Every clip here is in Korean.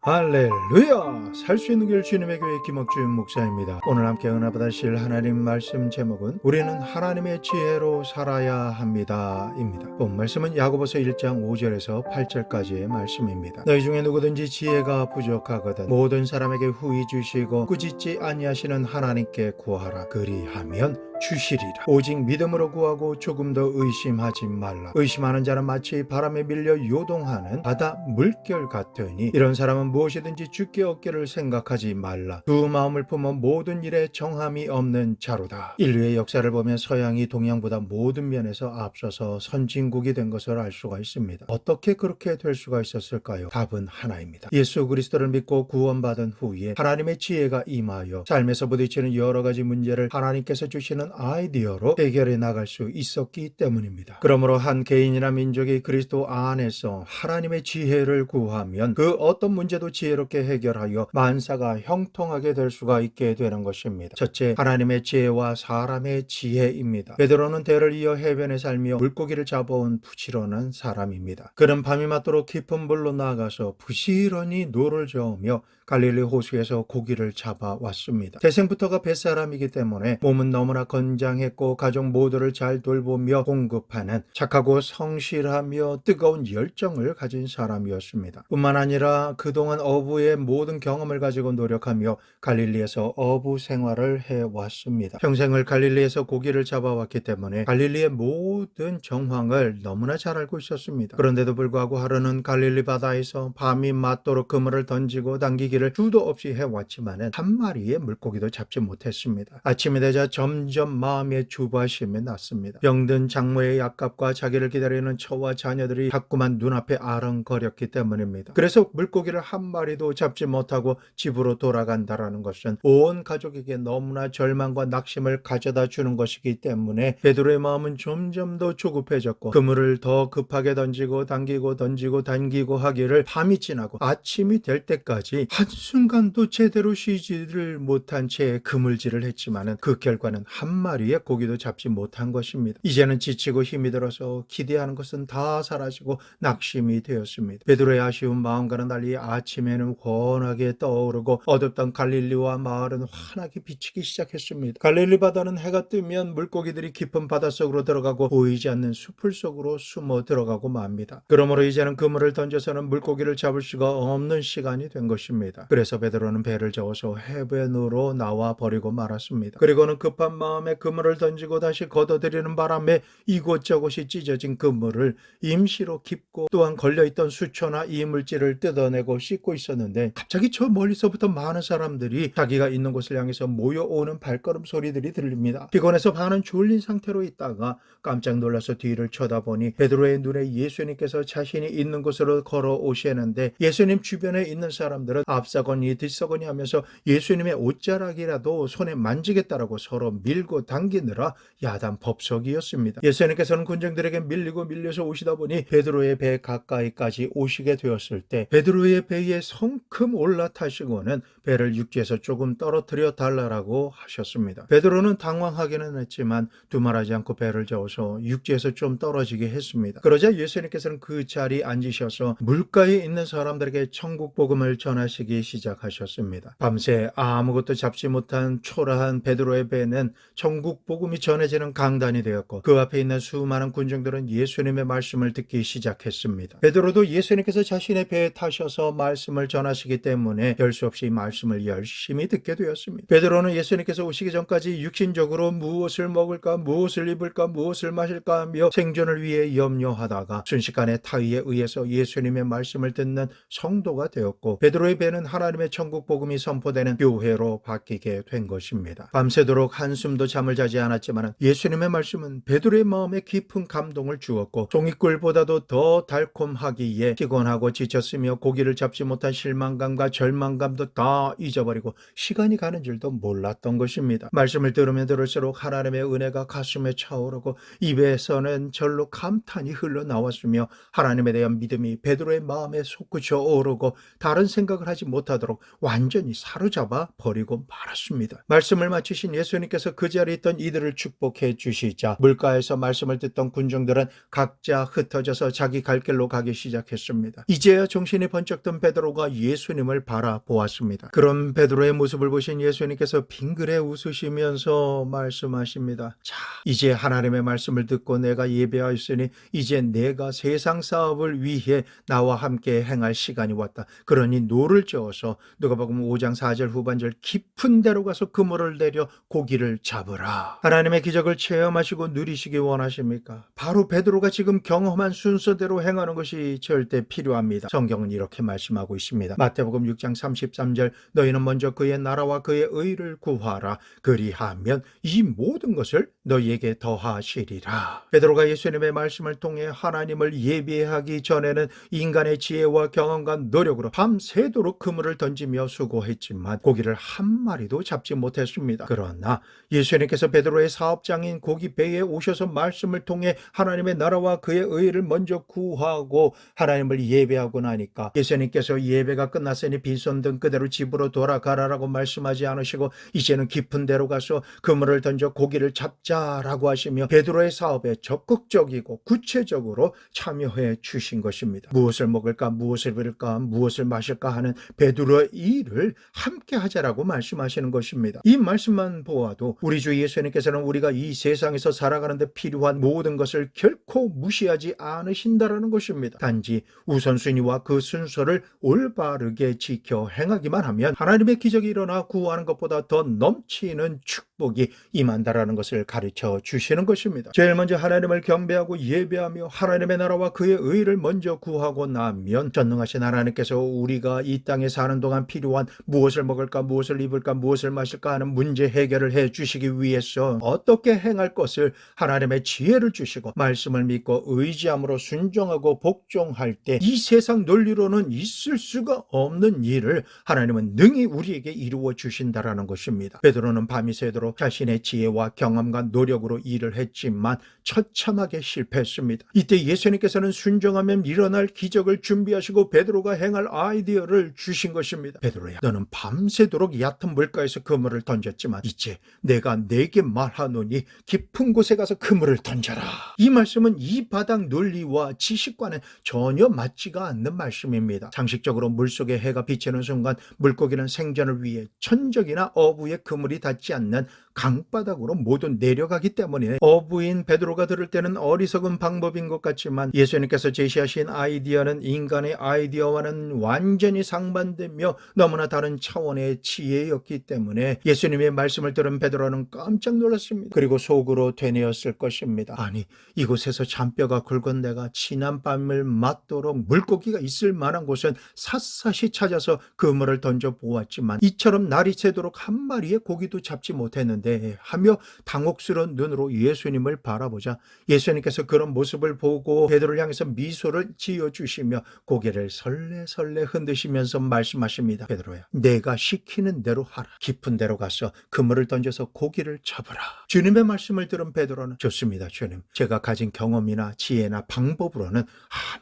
할렐루야! 살 수 있는 길 주님의 교회 김옥준 목사입니다. 오늘 함께 은혜 받으실 하나님 말씀 제목은 우리는 하나님의 지혜로 살아야 합니다 입니다. 본 말씀은 야고보서 1장 5절에서 8절까지의 말씀입니다. 너희 중에 누구든지 지혜가 부족하거든 모든 사람에게 후히 주시고 꾸짖지 아니하시는 하나님께 구하라. 그리하면 주시리라. 오직 믿음으로 구하고 조금 더 의심하지 말라. 의심하는 자는 마치 바람에 밀려 요동하는 바다 물결 같으니 이런 사람은 무엇이든지 주께 얻기를 생각하지 말라. 두 마음을 품어 모든 일에 정함이 없는 자로다. 인류의 역사를 보면 서양이 동양보다 모든 면에서 앞서서 선진국이 된 것을 알 수가 있습니다. 어떻게 그렇게 될 수가 있었을까요? 답은 하나입니다. 예수 그리스도를 믿고 구원받은 후에 하나님의 지혜가 임하여 삶에서 부딪히는 여러 가지 문제를 하나님께서 주시는 아이디어로 해결해 나갈 수 있었기 때문입니다. 그러므로 한 개인이나 민족이 그리스도 안에서 하나님의 지혜를 구하면 그 어떤 문제도 지혜롭게 해결하여 만사가 형통하게 될 수가 있게 되는 것입니다. 첫째, 하나님의 지혜와 사람의 지혜입니다. 베드로는 대를 이어 해변에 살며 물고기를 잡아온 부지런한 사람입니다. 그는 밤이 맞도록 깊은 물로 나가서 부지런히 노를 저으며 갈릴리 호수에서 고기를 잡아왔습니다. 태생부터가 뱃사람이기 때문에 몸은 너무나 건장했고 가족 모두를 잘 돌보며 공급하는 착하고 성실하며 뜨거운 열정을 가진 사람이었습니다. 뿐만 아니라 그동안 어부의 모든 경험을 가지고 노력하며 갈릴리에서 어부 생활을 해왔습니다. 평생을 갈릴리에서 고기를 잡아왔기 때문에 갈릴리의 모든 정황을 너무나 잘 알고 있었습니다. 그런데도 불구하고 하루는 갈릴리 바다에서 밤이 맞도록 그물을 던지고 당기기를 수도 없이 해왔지만 한 마리의 물고기도 잡지 못했습니다. 아침이 되자 점점 마음에 주바심이 났습니다. 병든 장모의 약값과 자기를 기다리는 처와 자녀들이 자꾸만 눈앞에 아른거렸기 때문입니다. 그래서 물고기를 한 마리도 잡지 못하고 집으로 돌아간다라는 것은 온 가족에게 너무나 절망과 낙심을 가져다 주는 것이기 때문에 베드로의 마음은 점점 더 조급해졌고 그물을 더 급하게 던지고 당기고 하기를 밤이 지나고 아침이 될 때까지 한순간도 제대로 쉬지를 못한 채 그물질을 했지만 그 결과는 한 마리의 고기도 잡지 못한 것입니다. 이제는 지치고 힘이 들어서 기대하는 것은 다 사라지고 낙심이 되었습니다. 베드로의 아쉬운 마음과는 달리 아침에는 환하게 떠오르고 어둡던 갈릴리와 마을은 환하게 비치기 시작했습니다. 갈릴리 바다는 해가 뜨면 물고기들이 깊은 바닷속으로 들어가고 보이지 않는 숲을 속으로 숨어 들어가고 맙니다. 그러므로 이제는 그물을 던져서는 물고기를 잡을 수가 없는 시간이 된 것입니다. 그래서 베드로는 배를 저어서 해변으로 나와 버리고 말았습니다. 그리고는 급한 마음에 그물을 던지고 다시 걷어들이는 바람에 이곳저곳이 찢어진 그물을 임시로 깁고 또한 걸려있던 수초나 이물질을 뜯어내고 씻고 있었는데 갑자기 저 멀리서부터 많은 사람들이 자기가 있는 곳을 향해서 모여오는 발걸음 소리들이 들립니다. 피곤해서 반은 졸린 상태로 있다가 깜짝 놀라서 뒤를 쳐다보니 베드로의 눈에 예수님께서 자신이 있는 곳으로 걸어오시는데 예수님 주변에 있는 사람들은 앞서거니 뒤서거니 하면서 예수님의 옷자락이라도 손에 만지겠다라고 서로 밀고 당기느라 야단 법석이었습니다. 예수님께서는 군중들에게 밀려서 오시다 보니 베드로의 배 가까이까지 오시게 되었을 때 베드로의 배에 성큼 올라타시고는 배를 육지에서 조금 떨어뜨려 달라고 하셨습니다. 베드로는 당황하기는 했지만 두말하지 않고 배를 저어서 육지에서 좀 떨어지게 했습니다. 그러자 예수님께서는 그 자리에 앉으셔서 물가에 있는 사람들에게 천국 복음을 전하시기 시작하셨습니다. 밤새 아무것도 잡지 못한 초라한 베드로의 배는 천국 복음이 전해지는 강단이 되었고 그 앞에 있는 수많은 군중들은 예수님의 말씀을 듣기 시작했습니다. 베드로도 예수님께서 자신의 배에 타셔서 말씀을 전하시기 때문에 열 수 없이 말씀을 열심히 듣게 되었습니다. 베드로는 예수님께서 오시기 전까지 육신적으로 무엇을 먹을까, 무엇을 입을까, 무엇을 마실까 하며 생존을 위해 염려하다가 순식간에 타의에 의해서 예수님의 말씀을 듣는 성도가 되었고 베드로의 배는 하나님의 천국 복음이 선포되는 교회로 바뀌게 된 것입니다. 밤새도록 한숨도 잠을 자지 않았지만 예수님의 말씀은 베드로의 마음에 깊은 감동을 주었고 종이꿀보다도 더 달콤하기에 피곤하고 지쳤으며 고기를 잡지 못한 실망감과 절망감도 다 잊어버리고 시간이 가는 줄도 몰랐던 것입니다. 말씀을 들으면 들을수록 하나님의 은혜가 가슴에 차오르고 입에서는 절로 감탄이 흘러나왔으며 하나님에 대한 믿음이 베드로의 마음에 솟구쳐 오르고 다른 생각을 하지 못하도록 완전히 사로잡아 버리고 말았습니다. 말씀을 마치신 예수님께서 그 자리에 있던 이들을 축복해 주시자 물가에서 말씀을 듣던 군중들은 각자 흩어져서 자기 갈 길로 가기 시작했습니다. 이제야 정신이 번쩍 든 베드로가 예수님을 바라보았습니다. 그런 베드로의 모습을 보신 예수님께서 빙그레 웃으시면서 말씀하십니다. 자, 이제 하나님의 말씀을 듣고 내가 예배하였으니 이제 내가 세상 사업을 위해 나와 함께 행할 시간이 왔다. 그러니 노를 저어서 누가복음 5장 4절 후반절 깊은 데로 가서 그물을 내려 고기를 잡으라. 하나님의 기적을 체험하시고 누리시기 원하십니까? 바로 베드로가 지금 경험한 순서대로 행하는 것이 절대 필요합니다. 성경은 이렇게 말씀하고 있습니다. 마태복음 6장 33절 너희는 먼저 그의 나라와 그의 의를 구하라. 그리하면 이 모든 것을 너희에게 더하시리라. 베드로가 예수님의 말씀을 통해 하나님을 예배하기 전에는 인간의 지혜와 경험과 노력으로 밤새도록 그물을 던지며 수고했지만 고기를 한 마리도 잡지 못했습니다. 그러나 예수님께서 베드로의 사업장인 고기 배에 오셔서 말씀을 통해 하나님의 나라와 그의 의를 먼저 구하고 하나님을 예배하고 나니까 예수님께서 예배가 끝났으니 빈손 든 그대로 집으로 돌아가라라고 말씀하지 않으시고 이제는 깊은 데로 가서 그물을 던져 고기를 잡자라고 하시며 베드로의 사업에 적극적이고 구체적으로 참여해 주신 것입니다. 무엇을 먹을까, 무엇을 입을까, 무엇을 마실까 하는 베드로의 일을 함께 하자라고 말씀하시는 것입니다. 이 말씀만 보아도 우리 주 예수님께서는 우리가 이 세상에서 살아가는 데 필요한 모든 것을 결코 무시하지 않으신다라는 것입니다. 단지 우선순위와 그 순서를 올바르게 지켜 행하기만 하면 하나님의 기적이 일어나 구하는 것보다 더 넘치는 축복이 임한다라는 것을 가르쳐 주시는 것입니다. 제일 먼저 하나님을 경배하고 예배하며 하나님의 나라와 그의 의를 먼저 구하고 나면 전능하신 하나님께서 우리가 이 땅에 사는 동안 필요한 무엇을 먹을까, 무엇을 입을까, 무엇을 마실까 하는 문제 해결을 해 주시기 위해서 어떻게 행할 것을 하나님의 지혜를 주시고 말씀을 믿고 의지함으로 순종하고 복종할 때 이 세상 논리로는 있을 수가 없는 일을 하나님은 능히 우리에게 이루어 주신다라는 것입니다. 베드로는 밤이 새도록 자신의 지혜와 경험과 노력으로 일을 했지만 처참하게 실패했습니다. 이때 예수님께서는 순종하면 일어날 기적을 준비하시고 베드로가 행할 아이디어를 주신 것입니다. 베드로야, 너는 밤새도록 얕은 물가에서 그물을 던졌지만 이제 내가 네게 말하노니 깊은 곳에 가서 그물을 던져라. 이 말씀은 이 바닥 논리와 지식과는 전혀 맞지가 않는 말씀입니다. 상식적으로 물속에 해가 비치는 순간 물고기는 생존을 위해 천적이나 어부의 그물이 닿지 않는 강바닥으로 모두 내려가기 때문에 어부인 베드로가 들을 때는 어리석은 방법인 것 같지만 예수님께서 제시하신 아이디어는 인간의 아이디어와는 완전히 상반되며 너무나 다른 차원의 지혜였기 때문에 예수님의 말씀을 들은 베드로는 깜짝 놀랐습니다. 그리고 속으로 되뇌었을 것입니다. 아니, 이곳에서 잔뼈가 굵은 내가 지난 밤을 맞도록 물고기가 있을 만한 곳은 샅샅이 찾아서 그물을 던져 보았지만 이처럼 날이 새도록 한 마리의 고기도 잡지 못했는데 하며 당혹스러운 눈으로 예수님을 바라보자 예수님께서 그런 모습을 보고 베드로를 향해서 미소를 지어주시며 고개를 설레설레 흔드시면서 말씀하십니다. 베드로야, 내가 시키는 대로 하라. 깊은 데로 가서 그물을 던져서 고기를 잡으라. 주님의 말씀을 들은 베드로는 좋습니다. 주님, 제가 가진 경험이나 지혜나 방법으로는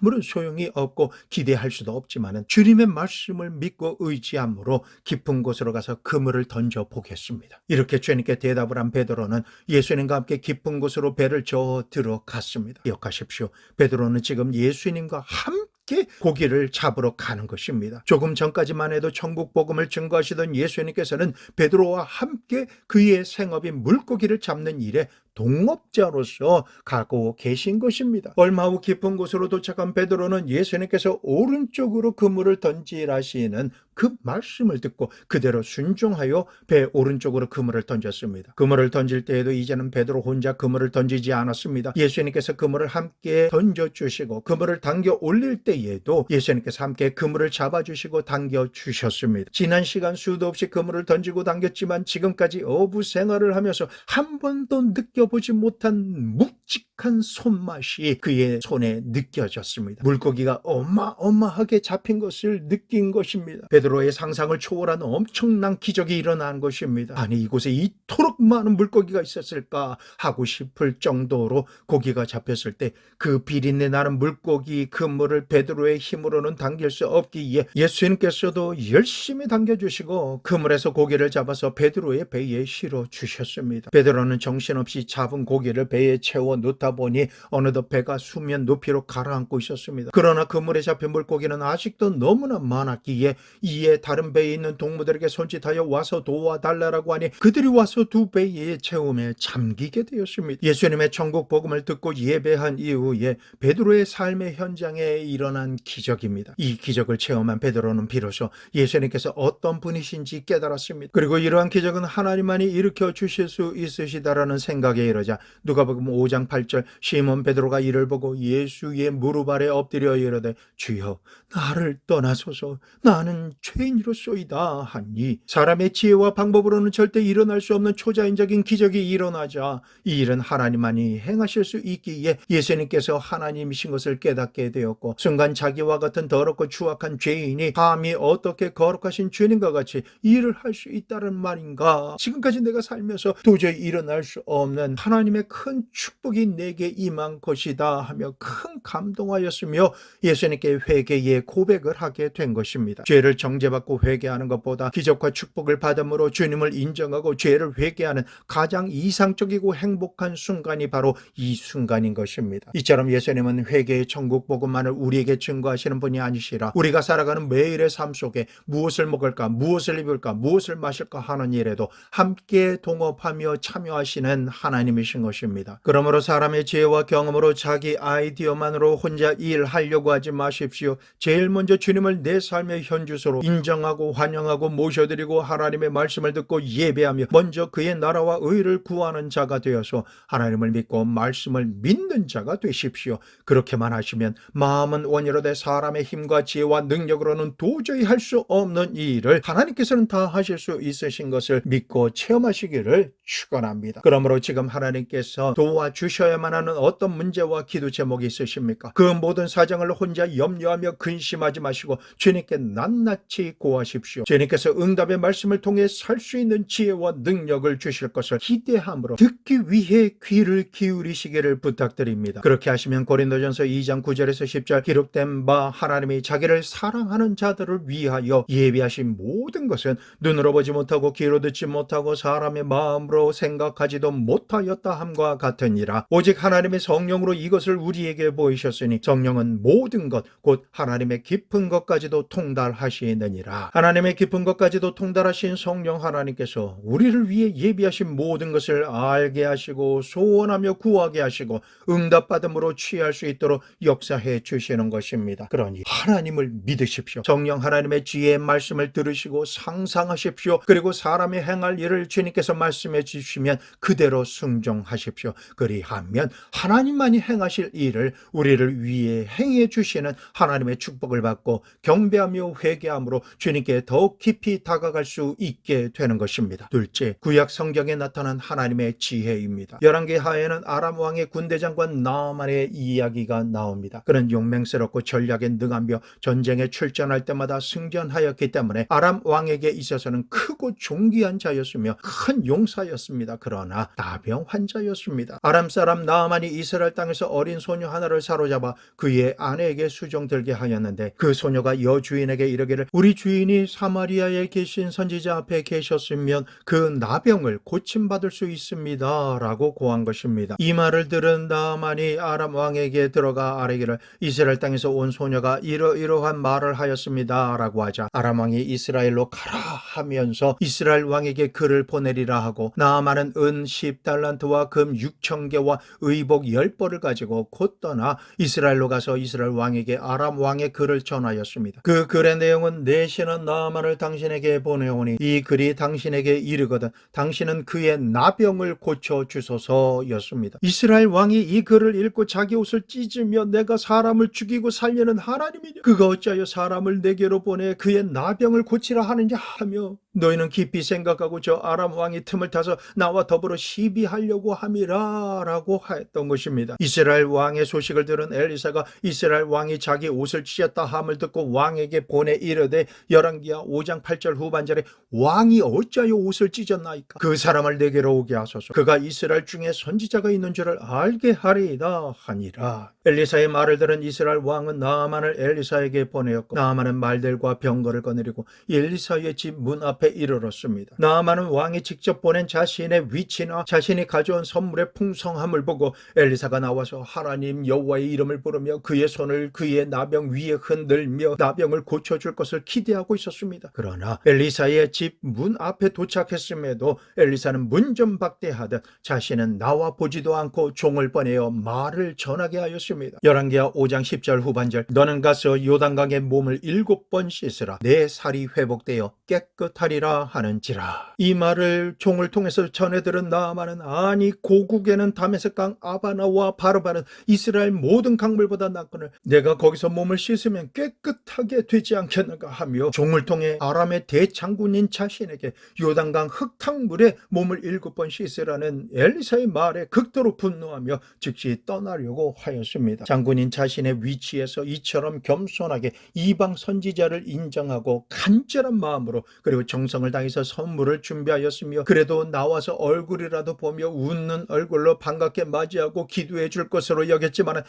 아무런 소용이 없고 기대할 수도 없지만 주님의 말씀을 믿고 의지함으로 깊은 곳으로 가서 그물을 던져 보겠습니다. 이렇게 주님께 대답을 한 베드로는 예수님과 함께 깊은 곳으로 배를 저어 들어갔습니다. 기억하십시오. 베드로는 지금 예수님과 함께 고기를 잡으러 가는 것입니다. 조금 전까지만 해도 천국 복음을 증거하시던 예수님께서는 베드로와 함께 그의 생업인 물고기를 잡는 일에 동업자로서 가고 계신 것입니다. 얼마 후 깊은 곳으로 도착한 베드로는 예수님께서 오른쪽으로 그물을 던지라시는 그 말씀을 듣고 그대로 순종하여 배 오른쪽으로 그물을 던졌습니다. 그물을 던질 때에도 이제는 베드로 혼자 그물을 던지지 않았습니다. 예수님께서 그물을 함께 던져주시고 그물을 당겨 올릴 때에도 예수님께서 함께 그물을 잡아주시고 당겨주셨습니다. 지난 시간 수도 없이 그물을 던지고 당겼지만 지금까지 어부 생활을 하면서 한 번도 느껴 만져보지 못한 묵직한 손맛이 그의 손에 느껴졌습니다. 물고기가 어마어마하게 잡힌 것을 느낀 것입니다. 베드로의 상상을 초월한 엄청난 기적이 일어난 것입니다. 아니, 이곳에 이토록 많은 물고기가 있었을까 하고 싶을 정도로 고기가 잡혔을 때 그 비린내 나는 물고기 그물을 베드로의 힘으로는 당길 수 없기에 예수님께서도 열심히 당겨주시고 그물에서 고기를 잡아서 베드로의 배에 실어 주셨습니다. 베드로는 정신없이 잡은 고기를 배에 채워 넣다 보니 어느덧 배가 수면 높이로 가라앉고 있었습니다. 그러나 그물에 잡힌 물고기는 아직도 너무나 많았기에 이에 다른 배에 있는 동무들에게 손짓하여 와서 도와달라고 하니 그들이 와서 두 배의 채움에 잠기게 되었습니다. 예수님의 천국 복음을 듣고 예배한 이후에 베드로의 삶의 현장에 일어난 기적입니다. 이 기적을 체험한 베드로는 비로소 예수님께서 어떤 분이신지 깨달았습니다. 그리고 이러한 기적은 하나님만이 일으켜 주실 수 있으시다라는 생각에 이르자 누가복음 5장 8절 시몬 베드로가 이를 보고 예수의 무릎 아래 엎드려 이르되 주여 나를 떠나소서 나는 죄인이로소이다 하니 사람의 지혜와 방법으로는 절대 일어날 수 없는 초자연적인 기적이 일어나자 이 일은 하나님만이 행하실 수 있기에 예수님께서 하나님이신 것을 깨닫게 되었고 순간 자기와 같은 더럽고 추악한 죄인이 감히 어떻게 거룩하신 주님과 같이 일을 할 수 있다는 말인가? 지금까지 내가 살면서 도저히 일어날 수 없는 하나님의 큰 축복이 내게 임한 것이다 하며 큰 감동하였으며 예수님께 회개의 고백을 하게 된 것입니다. 죄를 정죄받고 회개하는 것보다 기적과 축복을 받음으로 주님을 인정하고 죄를 회개하는 가장 이상적이고 행복한 순간이 바로 이 순간인 것입니다. 이처럼 예수님은 회개의 천국 복음만을 우리에게 증거하시는 분이 아니시라 우리가 살아가는 매일의 삶 속에 무엇을 먹을까 무엇을 입을까 무엇을 마실까 하는 일에도 함께 동업하며 참여하시는 하나님이신 것입니다. 그러므로 사람의 지혜와 경험으로 자기 아이디어만으로 혼자 일하려고 하지 마십시오. 제일 먼저 주님을 내 삶의 현주소로 인정하고 환영하고 모셔드리고 하나님의 말씀을 듣고 예배하며 먼저 그의 나라와 의를 구하는 자가 되어서 하나님을 믿고 말씀을 믿는 자가 되십시오. 그렇게만 하시면 마음은 원이로되 사람의 힘과 지혜와 능력으로는 도저히 할 수 없는 이 일을 하나님께서는 다 하실 수 있으신 것을 믿고 체험하시기를 축원합니다. 그러므로 지금 하나님께서 도와주셔야만 하는 어떤 문제와 기도 제목이 있으십니까? 그 모든 사정을 혼자 염려하며 근심하지 마시고 주님께 낱낱이 고하십시오. 주님께서 응답의 말씀을 통해 살 수 있는 지혜와 능력을 주실 것을 기대함으로 듣기 위해 귀를 기울이시기를 부탁드립니다. 그렇게 하시면 고린도전서 2장 9절에서 10절 기록된 바 하나님이 자기를 사랑하는 자들을 위하여 예비하신 모든 것은 눈으로 보지 못하고 귀로 듣지 못하고 사람의 마음으로 생각하지도 못하였다 함과 같으니라. 오직 하나님의 성령으로 이것을 우리에게 보이셨으니 성령은 모든 것 곧 하나님의 깊은 것까지도 통달하시느니라. 하나님의 깊은 것까지도 통달하신 성령 하나님께서 우리를 위해 예비하신 모든 것을 알게 하시고 소원하며 구하게 하시고 응답받음으로 취할 수 있도록 역사해 주시는 것입니다. 그러니 하나님을 믿으십시오. 성령 하나님의 지혜의 말씀을 들으시고 상상하십시오. 그리고 사람이 행할 일을 주님께서 말씀해 주시면 그대로 순종하십시오. 그리하면 하나님만이 행하실 일을 우리를 위해 행해 주시는 하나님의 축복을 받고 경배하며 회개함으로 주님께 더욱 깊이 다가갈 수 있게 되는 것입니다. 둘째, 구약 성경에 나타난 하나님의 지혜입니다. 열왕기 하에는 아람 왕의 군대 장관 나아만의 이야기가 나옵니다. 그는 용맹스럽고 전략에 능하며 전쟁에 출전할 때마다 승전하였기 때문에 아람 왕에게 있어서는 크고 존귀한 자였으며 큰 용사였습니다. 그러나 나병 환자였습니다. 아람 사람 나아만이 이스라엘 땅에서 어린 소녀 하나를 사로잡아 그의 아내에게 수종들게 하였는데 그 소녀가 여주인에게 이르기를 우리 주인이 사마리아에 계신 선지자 앞에 계셨으면 그 나병을 고침받을 수 있습니다 라고 고한 것입니다. 이 말을 들은 나아만이 아람 왕에게 들어가 아뢰기를 이스라엘 땅에서 온 소녀가 이러이러한 말을 하였습니다 라고 하자 아람 왕이 이스라엘로 가라 하면서 이스라엘 왕에게 글을 보내리라 하고 나아만은 은 10달란트와 금 6,000개와 의복 10벌을 가지고 곧 떠나 이스라엘로 가서 이스라엘 왕에게 아람 왕의 글을 전하였습니다. 그 글의 내용은 내 신은 나아만을 당신에게 보내오니 이 글이 당신에게 이르거든 당신은 그의 나병을 고쳐주소서였습니다. 이스라엘 왕이 이 글을 읽고 자기 옷을 찢으며 내가 사람을 죽이고 살리는 하나님이냐 그가 어찌하여 사람을 내게로 보내 그의 나병을 고치라 하느냐 하며 너희는 깊이 생각하고 저 아람 왕이 틈을 타서 나와 더불어 시비하려 하려고 함이라 라고 하였던 것입니다. 이스라엘 왕의 소식을 들은 엘리사가 이스라엘 왕이 자기 옷을 찢었다 함을 듣고 왕에게 보내 이르되 열왕기하 5장 8절 후반절에 왕이 어찌하여 옷을 찢었나이까? 그 사람을 내게로 오게 하소서. 그가 이스라엘 중에 선지자가 있는 줄을 알게 하리이다 하니라. 엘리사의 말을 들은 이스라엘 왕은 나아만을 엘리사에게 보내었고 나아만은 말들과 병거를 거느리고 엘리사의 집 문 앞에 이르렀습니다. 나아만은 왕이 직접 보낸 자신의 위치나 자신이 가져온 선물의 풍성함을 보고 엘리사가 나와서 하나님 여호와의 이름을 부르며 그의 손을 그의 나병 위에 흔들며 나병을 고쳐줄 것을 기대하고 있었습니다. 그러나 엘리사의 집 문 앞에 도착했음에도 엘리사는 문전박대하듯 자신은 나와 보지도 않고 종을 보내어 말을 전하게 하였습니다. 열왕기하 5장 10절 후반절 너는 가서 요단강에 몸을 7번 씻으라 내 살이 회복되어 깨끗하리라 하는지라. 이 말을 종을 통해서 전해들은 나아만은 아니 고국에는 다메섹강 아바나와 바르바는 이스라엘 모든 강물보다 낫거늘 내가 거기서 몸을 씻으면 깨끗하게 되지 않겠는가 하며 종을 통해 아람의 대장군인 자신에게 요단강 흙탕물에 몸을 7번 씻으라는 엘리사의 말에 극도로 분노하며 즉시 떠나려고 하였습니다. 장군인 자신의 위치에서 이처럼 겸손하게 이방 선지자를 인정하고 간절한 마음으로 그리고 정성을 다해서 선물을 준비하였으며 그래도 나와서 얼굴이라도 보며 웃는 얼굴로 반갑게 맞이하고 기도해 줄 것으로 여겼지만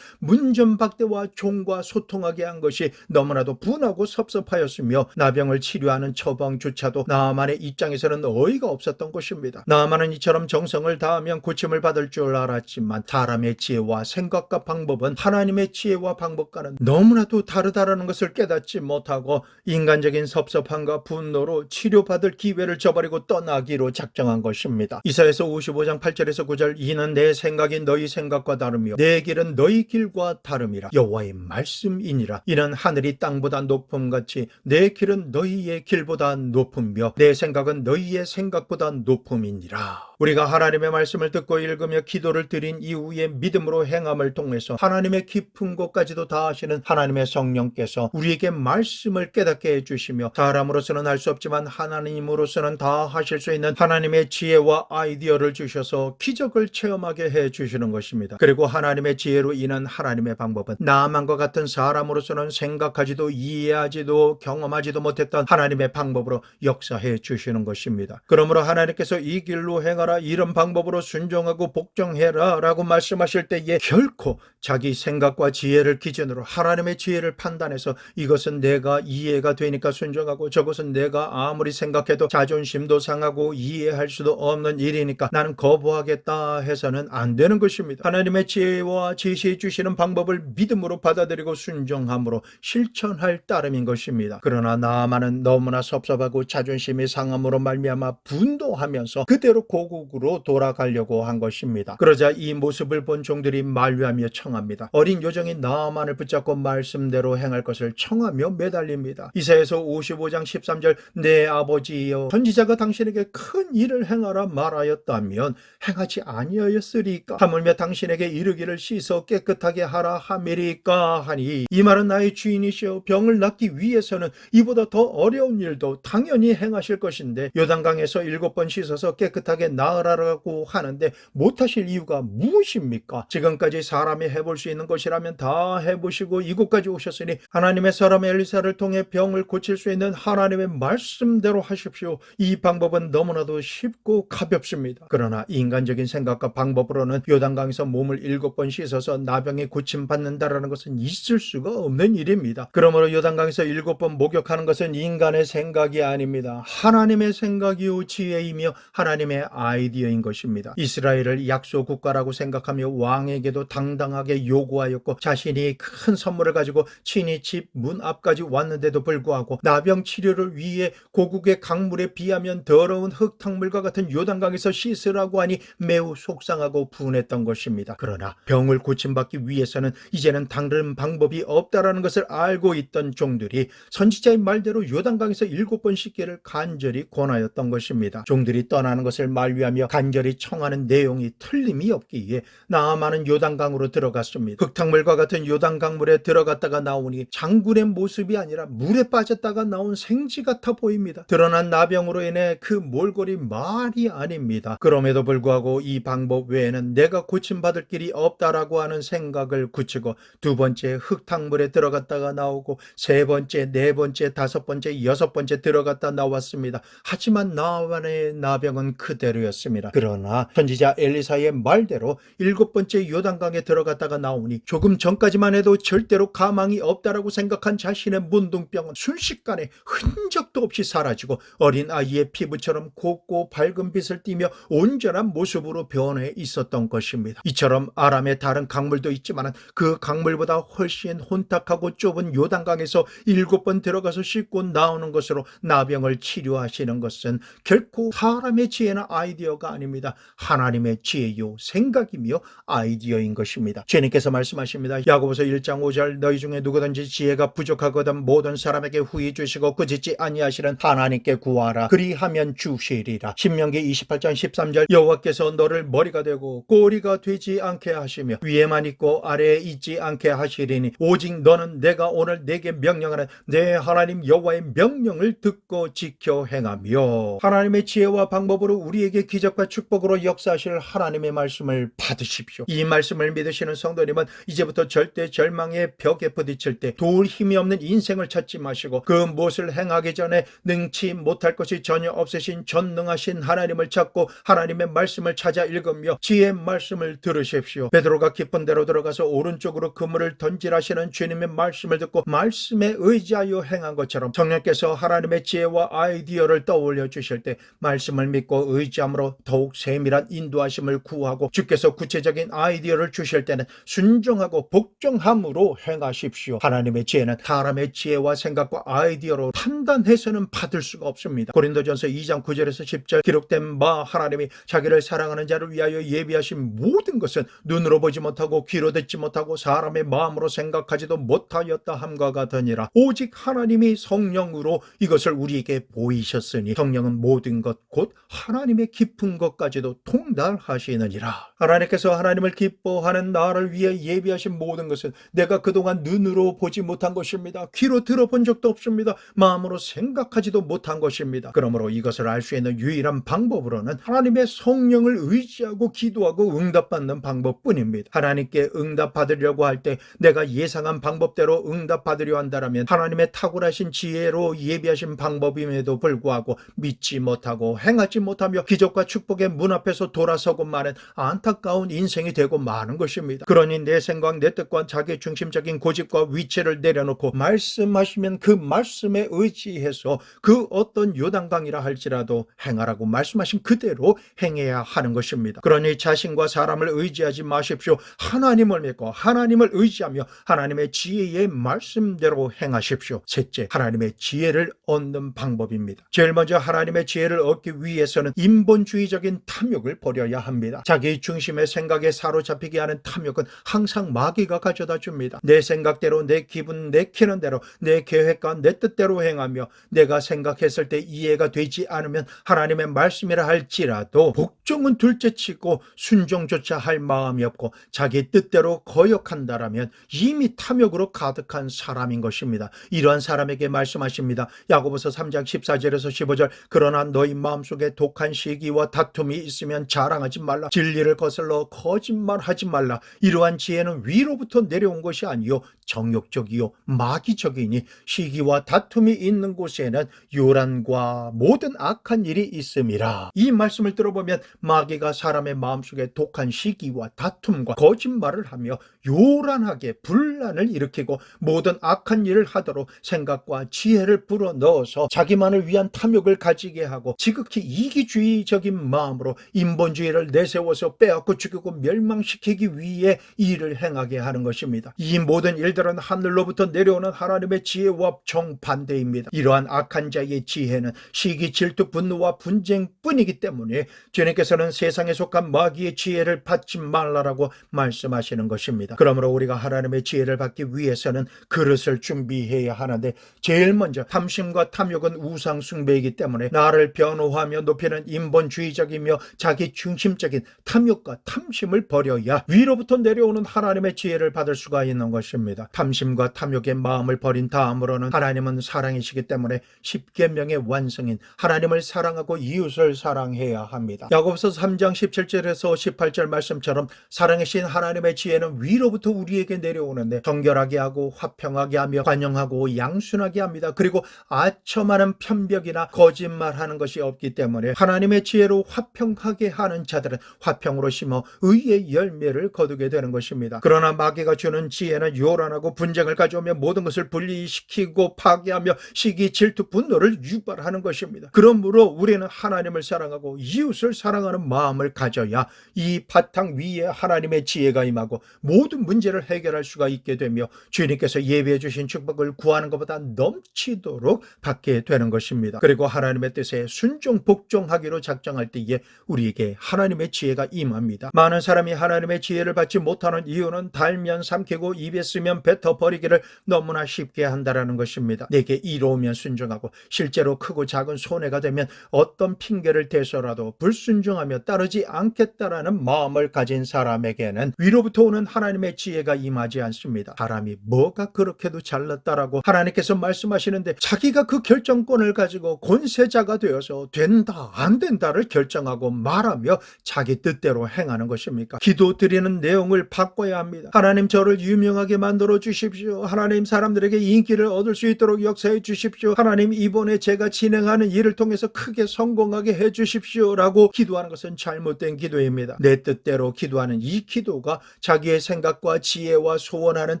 문전박대와 종과 소통하게 한 것이 너무나도 분하고 섭섭하였으며 나병을 치료하는 처방조차도 나아만의 입장에서는 어이가 없었던 것입니다. 나아만은 이처럼 정성을 다하면 고침을 받을 줄 알았지만 사람의 지혜와 생각과 방법은 하나님의 지혜와 방법과는 너무나도 다르다라는 것을 깨닫지 못하고 인간적인 섭섭함과 분노로 치료받을 기회를 저버리고 떠나기로 작정한 것입니다. 이사야서 55장 8절에서 9절 이는 내 생각이 너희 생각과 다르며 내 길은 너희 길과 다름이라 여호와의 말씀이니라. 이는 하늘이 땅보다 높음같이 내 길은 너희의 길보다 높으며 내 생각은 너희의 생각보다 높음이니라. 우리가 하나님의 말씀을 듣고 읽으며 기도를 드린 이후에 믿음으로 행함을 통해서 하나님의 깊은 곳까지도 다하시는 하나님의 성령께서 우리에게 말씀을 깨닫게 해주시며 사람으로서는 할 수 없지만 하나님으로서는 다 하실 수 있는 하나님의 지혜와 아이디어를 주셔서 기적을 체험하게 해주시는 것입니다. 그리고 하나님의 지혜로 인한 하나님의 방법은 나만과 같은 사람으로서는 생각하지도 이해하지도 경험하지도 못했던 하나님의 방법으로 역사해 주시는 것입니다. 그러므로 하나님께서 이 길로 행하라 이런 방법으로 순종하고 복종해라 라고 말씀하실 때에 결코 자기 생각과 지혜를 기준으로 하나님의 지혜를 판단해서 이것은 내가 이해가 되니까 순종하고 저것은 내가 아무리 생각해도 자존심도 상하고 이해할 수도 없는 일이니까 나는 거부하겠다 해서는 안 되는 것입니다. 하나님의 지혜와 제시해 주시는 방법을 믿음으로 받아들이고 순종함으로 실천할 따름인 것입니다. 그러나 나아만은 너무나 섭섭하고 자존심이 상함으로 말미암아 분노하면서 그대로 고국으로 돌아가려고 한 것입니다. 그러자 이 모습을 본 종들이 만류하며 청합니다. 어린 요정이 나아만을 붙잡고 말씀대로 행할 것을 청하며 매달립니다. 이사야서 55장 13절 내 아버지여 선지자가 당신에게 큰 일을 행하라 말하였다면 행하지 아니하였으리까 하물며 당신에게 이르기를 씻어 깨끗하게 하라 하매리까 하니 이 말은 나의 주인이시여 병을 낫기 위해서는 이보다 더 어려운 일도 당연히 행하실 것인데 요단강에서 7번 씻어서 깨끗하게 나으라라고 하는데 못하실 이유가 무엇입니까? 지금까지 사람이 해볼 수 있는 것이라면 다 해보시고 이곳까지 오셨으니 하나님의 사람 엘리사를 통해 병을 고칠 수 있는 하나님의 말씀대로 하십시오. 이 방법은 너무나도 쉽고 가볍습니다. 그러나 인간적인 생각과 방법으로는 요단강에서 몸을 7번 씻어서 나병이 고침받는다라는 것은 있을 수가 없는 일입니다. 그러므로 요단강에서 7번 목욕하는 것은 인간의 생각이 아닙니다. 하나님의 생각이요 지혜이며 하나님의 아이디어인 것입니다. 이스라엘을 약소 국가라고 생각하며 왕에게도 당당하게 요구하였고 자신이 큰 선물을 가지고 친히 집 문 앞까지 왔는데도 불구하고 나병 치료를 위해 고국의 강물에 비하면 더러운 흙탕물과 같은 요단강에서 씻으라고 하니 매우 속상하고 분했던 것입니다. 그러나 병을 고침받기 위해서는 이제는 다른 방법이 없다라는 것을 알고 있던 종들이 선지자의 말대로 요단강에서 7번 씻기를 간절히 권하였던 것입니다. 종들이 떠나는 것을 만류하며 간절히 청하는 내용이 틀림이 없기에 나아만은 요단강으로 들어갔습니다. 흙탕물과 같은 요단강물에 들어갔다가 나오니 장군의 모습이 아니라 물에 빠졌다가 나온 생쥐 같아 보입니다. 드러난 나병으로 인해 그 몰골이 말이 아닙니다. 그럼에도 불구하고 불구하고 이 방법 외에는 내가 고침받을 길이 없다라고 하는 생각을 굳히고 두 번째 흙탕물에 들어갔다가 나오고 세 번째, 네 번째, 다섯 번째, 여섯 번째 들어갔다 나왔습니다. 하지만 나만의 나병은 그대로였습니다. 그러나 선지자 엘리사의 말대로 일곱 번째 요단강에 들어갔다가 나오니 조금 전까지만 해도 절대로 가망이 없다라고 생각한 자신의 문둥병은 순식간에 흔적도 없이 사라지고 어린 아이의 피부처럼 곱고 밝은 빛을 띠며 온전한 모습으로 변해 있었던 것입니다. 이처럼 아람의 다른 강물도 있지만 그 강물보다 훨씬 혼탁하고 좁은 요단강에서 일곱 번 들어가서 씻고 나오는 것으로 나병을 치료하시는 것은 결코 사람의 지혜나 아이디어가 아닙니다. 하나님의 지혜요 생각이며 아이디어인 것입니다. 주님께서 말씀하십니다. 야고보서 1장 5절 너희 중에 누구든지 지혜가 부족하거든 모든 사람에게 후히 주시고 꾸짖지 아니하시는 하나님께 구하라 그리하면 주시리라. 신명기 28장 13절 여호와께서 너를 머리가 되고 꼬리가 되지 않게 하시며 위에만 있고 아래에 있지 않게 하시리니 오직 너는 내가 오늘 내게 명령하는 내 하나님 여호와의 명령을 듣고 지켜 행하며 하나님의 지혜와 방법으로 우리에게 기적과 축복으로 역사하실 하나님의 말씀을 받으십시오. 이 말씀을 믿으시는 성도님은 이제부터 절대 절망의 벽에 부딪힐 때 도울 힘이 없는 인생을 찾지 마시고 그 무엇을 행하기 전에 능치 못할 것이 전혀 없으신 전능하신 하나님을 찾고 하나님의 말씀을 찾아 읽으며 지혜의 말씀을 들으십시오. 베드로가 깊은 데로 들어가서 오른쪽으로 그물을 던지라시는 주님의 말씀을 듣고 말씀에 의지하여 행한 것처럼 성령께서 하나님의 지혜와 아이디어를 떠올려 주실 때 말씀을 믿고 의지함으로 더욱 세밀한 인도하심을 구하고 주께서 구체적인 아이디어를 주실 때는 순종하고 복종함으로 행하십시오. 하나님의 지혜는 사람의 지혜와 생각과 아이디어로 판단해서는 받을 수가 없습니다. 고린도전서 2장 9절에서 10절 기록된 바 하나님이 자기를 사랑하는 자를 위하여 예비하신 모든 것은 눈으로 보지 못하고 귀로 듣지 못하고 사람의 마음으로 생각하지도 못하였다 함과 같으니라. 오직 하나님이 성령으로 이것을 우리에게 보이셨으니 성령은 모든 것 곧 하나님의 깊은 것까지도 통달하시느니라. 하나님께서 하나님을 기뻐하는 나를 위해 예비하신 모든 것은 내가 그동안 눈으로 보지 못한 것입니다. 귀로 들어본 적도 없습니다. 마음으로 생각하지도 못한 것입니다. 그러므로 이것을 알 수 있는 유일한 방법으로는 하나님의 성령을 의지하고 기도하고 응답받는 방법뿐입니다. 하나님께 응답받으려고 할 때 내가 예상한 방법대로 응답받으려 한다면 하나님의 탁월하신 지혜로 예비하신 방법임에도 불구하고 믿지 못하고 행하지 못하며 기적과 축복의 문 앞에서 돌아서고 마는 안타까운 인생이 되고 마는 것입니다. 그러니 내 생각, 내 뜻과 자기 중심적인 고집과 위치를 내려놓고 말씀하시면 그 말씀에 의지해서 그 어떤 요단강이라 할지라도 행하라고 말씀하신 그대로 행해야 하는 것입니다. 그러니 자신과 사람을 의지하지 마십시오. 하나님을 믿고 하나님을 의지하며 하나님의 지혜의 말씀대로 행하십시오. 셋째, 하나님의 지혜를 얻는 방법입니다. 제일 먼저 하나님의 지혜를 얻기 위해서는 인본주의적인 탐욕을 버려야 합니다. 자기 중심의 생각에 사로잡히게 하는 탐욕은 항상 마귀가 가져다 줍니다. 내 생각대로, 내 기분, 내키는 대로, 내 계획과 내 뜻대로 행하며 내가 생각했을 때 이해가 되지 않으면 하나님의 말씀이라 할지라도 복종은 둘째치고 순종조차 할 마음이 없고 자기 뜻대로 거역한다라면 이미 탐욕으로 가득한 사람인 것입니다. 이러한 사람에게 말씀하십니다. 야고보서 3장 14절에서 15절 그러나 너희 마음속에 독한 시기와 다툼이 있으면 자랑하지 말라. 진리를 거슬러 거짓말하지 말라. 이러한 지혜는 위로부터 내려온 것이 아니요 정욕적이요 마귀적이니 시기와 다툼이 있는 곳에는 요란과 모든 악한 일이 있음이라. 이 말씀을 들어보면 마귀가 사람의 마음속에 독한 시기와 다툼과 거짓말을 하며 요란하게 분란을 일으키고 모든 악한 일을 하도록 생각과 지혜를 불어넣어서 자기만을 위한 탐욕을 가지게 하고 지극히 이기주의적인 마음으로 인본주의를 내세워서 빼앗고 죽이고 멸망시키기 위해 일을 행하게 하는 것입니다. 이 모든 일들은 하늘로부터 내려오는 하나님의 지혜와 정반대입니다. 이러한 악한 자의 지혜는 시기, 질투, 분노와 분쟁뿐이기 때문에 주님께서는 세상에 속한 마귀의 지혜를 받지 말라라고 말씀하시는 것입니다. 그러므로 우리가 하나님의 지혜를 받기 위해서는 그릇을 준비해야 하는데 제일 먼저 탐심과 탐욕은 우상 숭배이기 때문에 나를 변호하며 높이는 인본주의적이며 자기 중심적인 탐욕과 탐심을 버려야 위로부터 내려오는 하나님의 지혜를 받을 수가 있는 것입니다. 탐심과 탐욕의 마음을 버린 다음으로는 하나님은 사랑이시기 때문에 십계명의 완성인 하나님을 사랑하고 이웃을 사랑해야 합니다. 야고보서 야고보서 3장 17절에서 18절 말씀처럼 사랑이신 하나님의 지혜는 위로부터 우리에게 내려오는데 정결하게 하고 화평하게 하며 관용하고 양순하게 합니다. 그리고 아첨하는 편벽이나 거짓말하는 것이 없기 때문에 하나님의 지혜로 화평하게 하는 자들은 화평으로 심어 의의 열매를 거두게 되는 것입니다. 그러나 마귀가 주는 지혜는 요란하고 분쟁을 가져오며 모든 것을 분리시키고 파괴하며 시기, 질투, 분노를 유발하는 것입니다. 그러므로 우리는 하나님을 사랑하고 이웃을 사랑하는 마음을 가져야 이 바탕 위에 하나님의 지혜가 임하고 모든 문제를 해결할 수가 있게 되며 주님께서 예비해 주신 축복을 구하는 것보다 넘치도록 받게 되는 것입니다. 그리고 하나님의 뜻에 순종 복종하기로 작정할 때에 우리에게 하나님의 지혜가 임합니다. 많은 사람이 하나님의 지혜를 받지 못하는 이유는 달면 삼키고 입에 쓰면 뱉어 버리기를 너무나 쉽게 한다라는 것입니다. 내게 이로우면 순종하고 실제로 크고 작은 손해가 되면 어떤 핑계를 대서라도 불순종하며 따르지 않겠다라는 마음을 가진 사람에게는 위로부터 오는 하나님의 지혜가 임하지 않습니다. 사람이 뭐가 그렇게도 잘났다라고 하나님께서 말씀하시는데 자기가 그 결정권을 가지고 권세자가 되어서 된다 안 된다를 결정하고 말하며 자기 뜻대로 행하는 것입니까? 기도 드리는 내용을 바꿔야 합니다. 하나님 저를 유명하게 만들어 주십시오. 하나님 사람들에게 인기를 얻을 수 있도록 역사해 주십시오. 하나님 이번에 제가 진행하는 일을 통해서 크게 성공하게 해 주십시오 라고 기도하는 것은 잘못된 기도입니다. 내 뜻대로 기도하는 이 기도가 자기의 생각과 지혜와 소원하는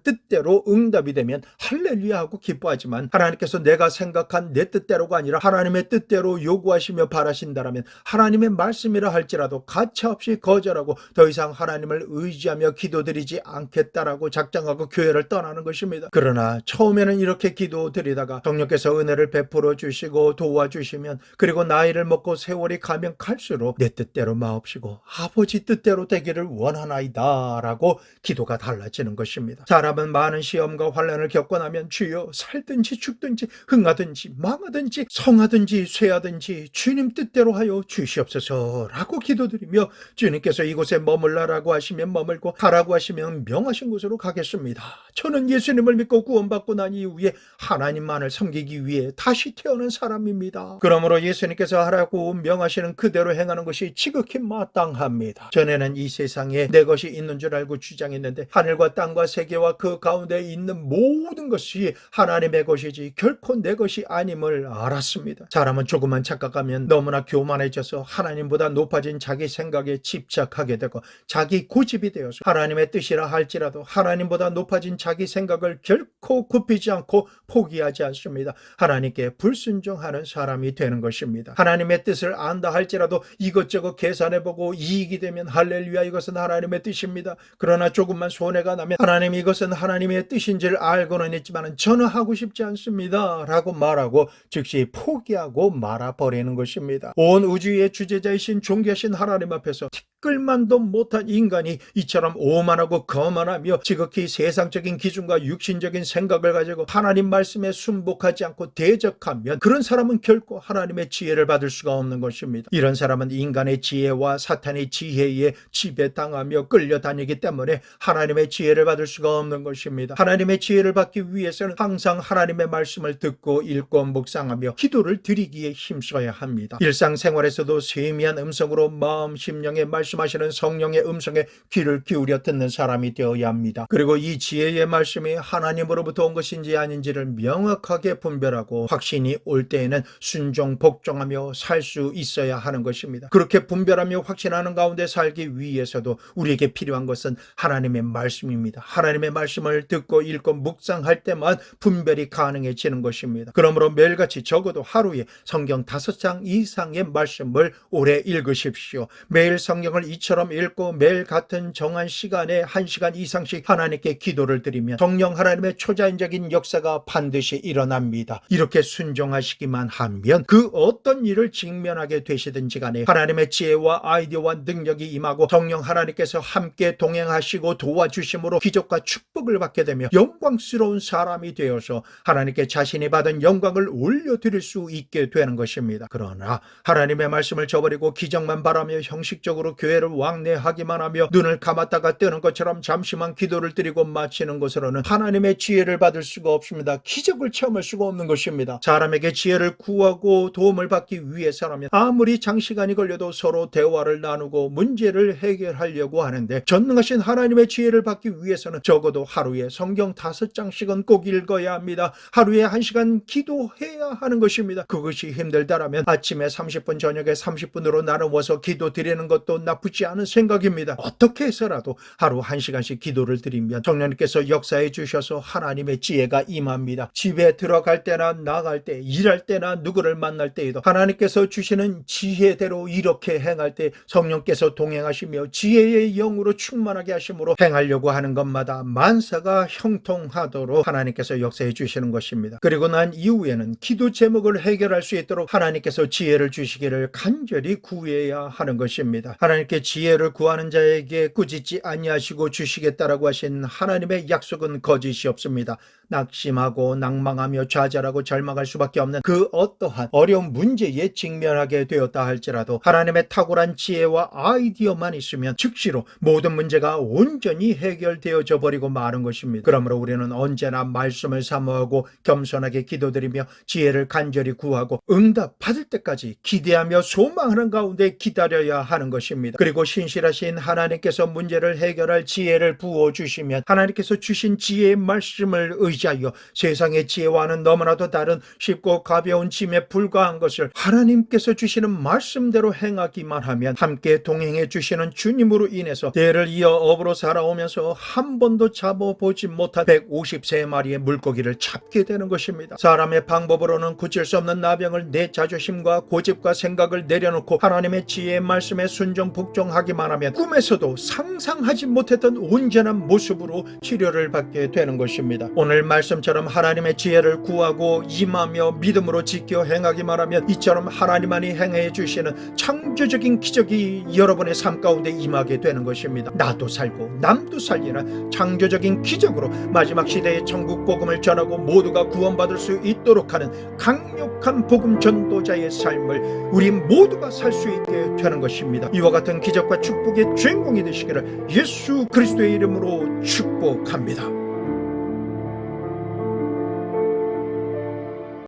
뜻대로 응답이 되면 할렐루야 하고 기뻐하지만 하나님께서 내가 생각한 내 뜻대로가 아니라 하나님의 뜻대로 요구하시며 바라신다라면 하나님의 말씀이라 할지라도 가차없이 거절하고 더 이상 하나님을 의지하며 기도드리지 않겠다라고 작정하고 교회를 떠나는 것입니다. 그러나 처음에는 이렇게 기도드리다가 성령께서 은혜를 베풀어 주시고 도와주시면 그리고 나이를 먹고 세월이 가면 갈수록 내 뜻대로 마옵시고 아버지 뜻대로 되기를 원하나이다 라고 기도가 달라지는 것입니다. 사람은 많은 시험과 환난을 겪고 나면 주여 살든지 죽든지 흥하든지 망하든지 성하든지 쇠하든지 주님 뜻대로 하여 주시옵소서 라고 기도드리며 주님께서 이곳에 머물라라고 하시면 머물고 가라고 하시면 명하신 곳으로 가겠습니다. 저는 예수님을 믿고 구원받고 난 이후에 하나님만을 섬기기 위해 다시 태어난 사람입니다. 그러므로 예수님께서 하라고 명하시는 그대로 행하는 것이 지극히 마땅합니다. 전에는 이 세상에 내 것이 있는 줄 알고 주장했는데 하늘과 땅과 세계와 그 가운데 있는 모든 것이 하나님의 것이지 결코 내 것이 아님을 알았습니다. 사람은 조금만 착각하면 너무나 교만해져서 하나님보다 높아진 자기 생각에 집착하게 되고 자기 고집이 되어서 하나님의 뜻이라 할지라도 하나님보다 높아진 자기 생각을 결코 굽히지 않고 포기하지 않습니다. 하나님께 불순종하는 사람이 되는 것입니다. 하나님의 뜻을 안다 할지라도 이것저것 계산해보고 이익이 되면 할렐루야 이것은 하나님의 뜻입니다. 그러나 조금만 손해가 나면 하나님 이것은 하나님의 뜻인지를 알고는 있지만 저는 하고 싶지 않습니다 라고 말하고 즉시 포기하고 말아버리는 것입니다. 온 우주의 주재자이신 존귀하신 하나님 앞에서 티끌만도 못한 인간이 이처럼 오만하고 거만하며 지극히 세상적인 기준과 육신적인 생각을 가지고 하나님 말씀에 순복하지 않고 대적하면 그런 사람은 결코 하나님의 지혜를 받을 수가 없는 것입니다. 이런 사람은 인간의 지혜와 사탄의 지혜에 지배당하며 끌려다니기 때문에 하나님의 지혜를 받을 수가 없는 것입니다. 하나님의 지혜를 받기 위해서는 항상 하나님의 말씀을 듣고 읽고 묵상하며 기도를 드리기에 힘써야 합니다. 일상생활에서도 세미한 음성으로 마음 심령에 말씀하시는 성령의 음성에 귀를 기울여 듣는 사람이 되어야 합니다. 그리고 이 지혜의 말씀이 하나님으로부터 온 것인지 아닌지를 명확하게 분별하고 확신이 올 때에는 순종 복종하며 살 수 있어야 하는 것입니다. 그렇게 분별하며 확신하는 가운데 살기 위해서도 우리에게 필요한 것은 하나님의 말씀입니다. 하나님의 말씀을 듣고 읽고 묵상할 때만 분별이 가능해지는 것입니다. 그러므로 매일같이 적어도 하루에 성경 5장 이상의 말씀을 오래 읽으십시오. 매일 성경을 이처럼 읽고 매일 같은 정한 시간에 1시간 이상씩 하나님께 기도를 드리면 성령 하나님의 초자연적인 역사가 반드시 일어납니다. 이렇게 순종하시기만 하면 그 어떤 일을 직면하게 되시든지 간에 하나님의 지혜와 아이디어와 능력이 임하고 성령 하나님께서 함께 동행하시고 도와주심으로 기적과 축복을 받게 되며 영광스러운 사람이 되어서 하나님께 자신이 받은 영광을 올려드릴 수 있게 되는 것입니다. 그러나 하나님의 말씀을 저버리고 기적만 바라며 형식적으로 교회를 왕래하기만 하며 눈을 감았다가 뜨는 것처럼 잠시만 기도를 드리고 마치는 것으로는 하나님의 지혜를 받을 수가 없습니다. 기적을 체험할 수가 없는 것입니다. 사람에게 지혜를 구하고 도움을 받기 위해서라면 아무리 장시간이 걸려도 서로 대화를 나누고 문제를 해결하려고 하는데, 전능하신 하나님의 지혜를 받기 위해서는 적어도 하루에 성경 5장씩은 꼭 읽어야 합니다. 하루에 1시간 기도해야 하는 것입니다. 그것이 힘들다라면 아침에 30분, 저녁에 30분으로 나누어서 기도 드리는 것도 나쁘지 않은 생각입니다. 어떻게 해서라도 하루 1시간씩 기도를 드리면 성령님께서 역사해 주셔서 하나님의 지혜가 임합니다. 집에 들어갈 때나 나갈 때, 일할 때나 누구를 만날 때에도 하나님께서 주시는 지혜대로 이렇게 행할 때 성령께서 동행하시며 지혜의 영으로 충만하게 하심으로 행하려고 하는 것마다 만사가 형통하도록 하나님께서 역사해 주시는 것입니다. 그리고 난 이후에는 기도 제목을 해결할 수 있도록 하나님께서 지혜를 주시기를 간절히 구해야 하는 것입니다. 하나님께 지혜를 구하는 자에게 꾸짖지 아니하시고 주시겠다라고 하신 하나님의 약속은 거짓이 없습니다. 낙심하고 낭망하며 좌절하고 절망할 수밖에 없는 그 어떠한 어려운 문제에 직면하게 되었다 할지라도 하나님의 탁월한 지혜와 아이디어만 있으면 즉시로 모든 문제가 온전히 해결되어져 버리고 마는 것입니다. 그러므로 우리는 언제나 말씀을 사모하고 겸손하게 기도드리며 지혜를 간절히 구하고 응답 받을 때까지 기대하며 소망하는 가운데 기다려야 하는 것입니다. 그리고 신실하신 하나님께서 문제를 해결할 지혜를 부어주시면 하나님께서 주신 지혜의 말씀을 의지하여 세상의 지혜와는 너무나도 다른 쉽고 가벼운 짐에 불과한 것을 하나님께서 주시는 말씀대로 행하기만 하면 함께 동행해 주시는 주님으로 인해서 대를 이어 업으로 살아오면서 한 번도 잡아보지 못한 153마리의 물고기를 잡게 되는 것입니다. 사람의 방법으로는 고칠 수 없는 나병을 내 자존심과 고집과 생각을 내려놓고 하나님의 지혜의 말씀에 순종 복종하기만 하면 꿈에서도 상상하지 못했던 온전한 모습으로 치료를 받게 되는 것입니다. 오늘 말씀처럼 하나님의 지혜를 구하고 임하며 믿음으로 지켜 행하기만 하면 이처럼 하나님만이 행해 주시는 창조적인 기적이 여러분의 삶 가운데 임하게 되는 것입니다. 나도 살고 남도 살리는 창조적인 기적으로 마지막 시대의 천국 복음을 전하고 모두가 구원받을 수 있도록 하는 강력한 복음 전도자의 삶을 우리 모두가 살 수 있게 되는 것입니다. 이와 같은 기적과 축복의 주인공이 되시기를 예수 그리스도의 이름으로 축복합니다.